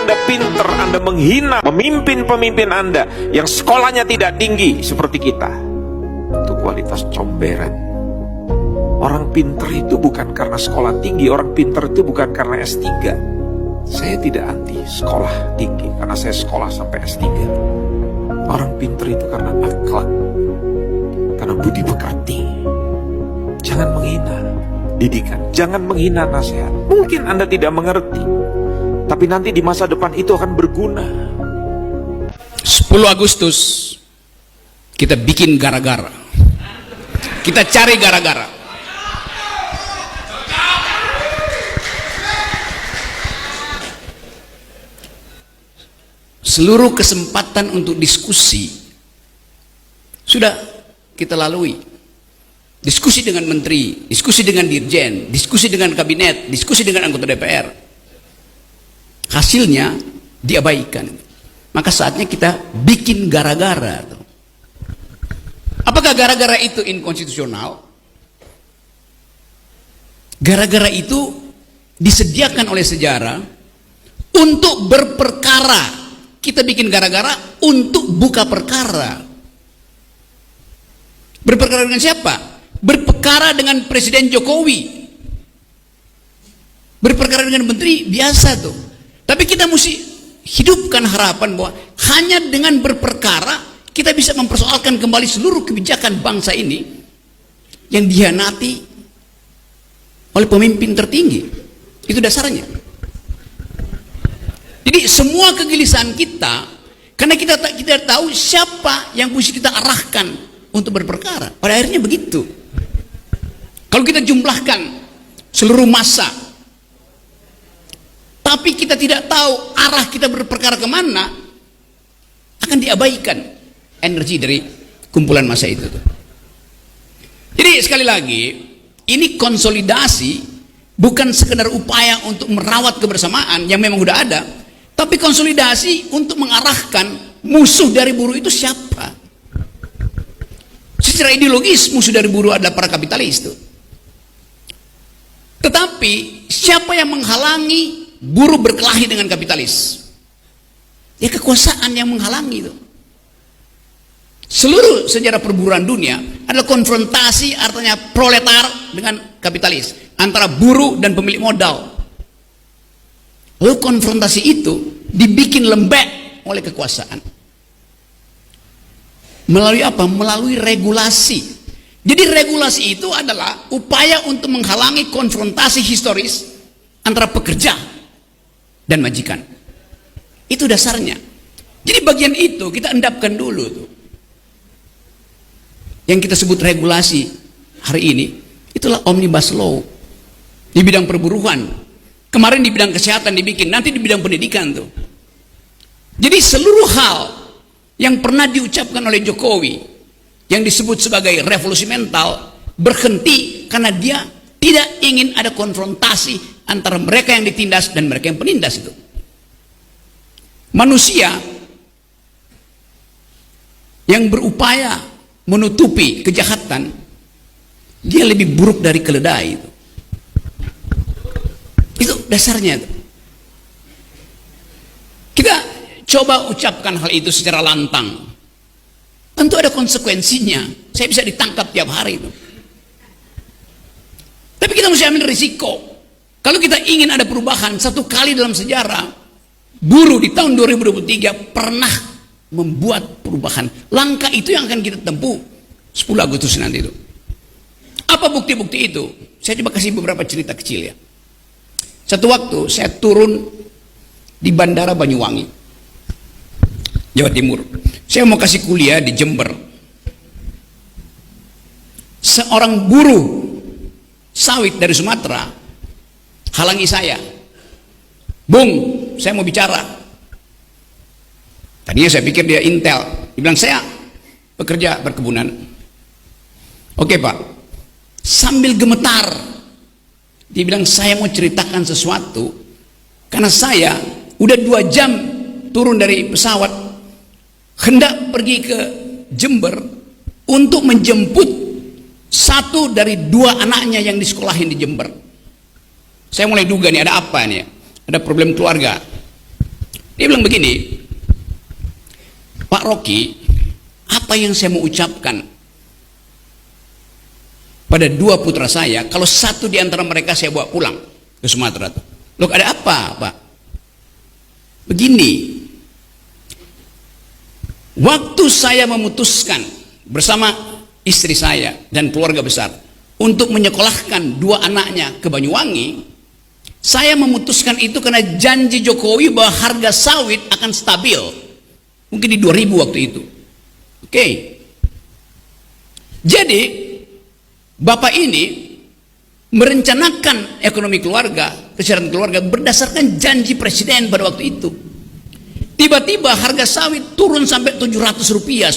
Anda pinter, Anda menghina pemimpin-pemimpin Anda yang sekolahnya tidak tinggi seperti kita. Itu kualitas comberan. Orang pinter itu bukan karena sekolah tinggi, orang pinter itu bukan karena S3. Saya tidak anti sekolah tinggi, karena saya sekolah sampai S3. Orang pinter itu karena akhlak, karena budi pekerti. Jangan menghina didikan, jangan menghina nasihat. Mungkin Anda tidak mengerti, tapi nanti di masa depan itu akan berguna. 10 Agustus kita bikin gara-gara, kita cari gara-gara. Seluruh kesempatan untuk diskusi sudah kita lalui. Diskusi dengan menteri, diskusi dengan dirjen, diskusi dengan kabinet, diskusi dengan anggota DPR. Hasilnya diabaikan. Maka saatnya kita bikin gara-gara. Apakah gara-gara itu inkonstitusional? Gara-gara itu disediakan oleh sejarah untuk berperkara. Kita bikin gara-gara untuk buka perkara. Berperkara dengan siapa? Berperkara dengan Presiden Jokowi. Berperkara dengan menteri biasa tuh. Tapi kita mesti hidupkan harapan bahwa hanya dengan berperkara kita bisa mempersoalkan kembali seluruh kebijakan bangsa ini yang dihianati oleh pemimpin tertinggi. Itu dasarnya. Jadi semua kegelisahan kita karena kita tidak tahu siapa yang mesti kita arahkan untuk berperkara. Pada akhirnya begitu. Kalau kita jumlahkan seluruh massa, tapi kita tidak tahu arah kita berperkara kemana, akan diabaikan energi dari kumpulan massa itu. Jadi sekali lagi, ini konsolidasi bukan sekedar upaya untuk merawat kebersamaan yang memang sudah ada, tapi konsolidasi untuk mengarahkan musuh dari buruh itu siapa. Secara ideologis musuh dari buruh adalah para kapitalis itu. Tetapi siapa yang menghalangi buruh berkelahi dengan kapitalis? Ya kekuasaan yang menghalangi itu. Seluruh sejarah perburuan dunia adalah konfrontasi, artinya proletar dengan kapitalis, antara buruh dan pemilik modal. Lalu konfrontasi itu dibikin lembek oleh kekuasaan. Melalui apa? Melalui regulasi. Jadi regulasi itu adalah upaya untuk menghalangi konfrontasi historis antara pekerja dan majikan. Itu dasarnya. Jadi bagian itu kita endapkan dulu tuh. Yang kita sebut regulasi hari ini itulah omnibus law di bidang perburuan. Kemarin di bidang kesehatan dibikin, nanti di bidang pendidikan tuh. Jadi seluruh hal yang pernah diucapkan oleh Jokowi yang disebut sebagai revolusi mental berhenti karena dia tidak ingin ada konfrontasi antara mereka yang ditindas dan mereka yang penindas itu. Manusia yang berupaya menutupi kejahatan, dia lebih buruk dari keledai itu. Itu dasarnya itu. Kita coba ucapkan hal itu secara lantang. Tentu ada konsekuensinya. Saya bisa ditangkap tiap hari itu. Tapi kita mesti ambil risiko. Kalau kita ingin ada perubahan, satu kali dalam sejarah buruh di tahun 2023 pernah membuat perubahan. Langkah itu yang akan kita tempuh 10 Agustus nanti itu. Apa bukti-bukti itu? Saya coba kasih beberapa cerita kecil ya. Satu waktu saya turun di Bandara Banyuwangi, Jawa Timur. Saya mau kasih kuliah di Jember. Seorang buruh sawit dari Sumatera halangi saya. Bung, saya mau bicara. Tadinya saya pikir dia intel. Dia bilang, saya pekerja perkebunan. Oke Pak. Sambil gemetar, dia bilang, saya mau ceritakan sesuatu. Karena saya udah 2 jam turun dari pesawat, hendak pergi ke Jember untuk menjemput satu dari 2 anaknya yang disekolahin di Jember. Saya mulai duga nih, ada apa nih? Ada problem keluarga. Dia bilang begini, Pak Rocky, apa yang saya mau ucapkan pada dua putra saya, kalau satu di antara mereka saya bawa pulang ke Sumatera. Loh, ada apa, Pak? Begini, waktu saya memutuskan bersama istri saya dan keluarga besar untuk menyekolahkan dua anaknya ke Banyuwangi, saya memutuskan itu karena janji Jokowi bahwa harga sawit akan stabil. Mungkin di 2000 waktu itu. Oke. Jadi, Bapak ini merencanakan ekonomi keluarga, kesejahteraan keluarga berdasarkan janji presiden pada waktu itu. Tiba-tiba harga sawit turun sampai 700 rupiah,